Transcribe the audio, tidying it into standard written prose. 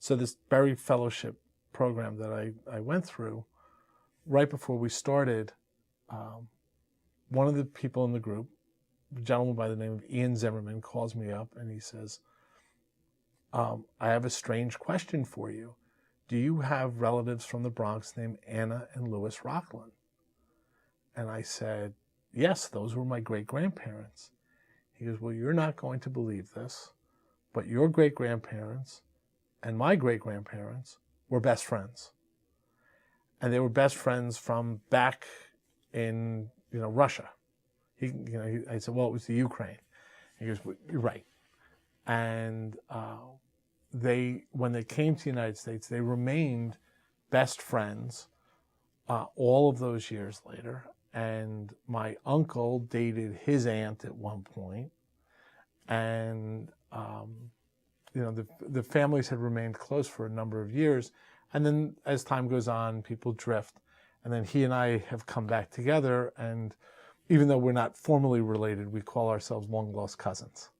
So this Berrie Fellowship program that I went through, right before we started, one of the people in the group, a gentleman by the name of Ian Zimmerman, calls me up and he says, I have a strange question for you. Do you have relatives from the Bronx named Anna and Louis Rochlin? And I said, yes, those were my great-grandparents. He goes, well, you're not going to believe this, but your great-grandparents and my great-grandparents were best friends. And they were best friends from back in, Russia. I said, well, it was the Ukraine. He goes, well, you're right. And when they came to the United States, they remained best friends all of those years later. And my uncle dated his aunt at one point. And, the families had remained close for a number of years. And then as time goes on, people drift. And then he and I have come back together. And even though we're not formally related, we call ourselves long-lost cousins.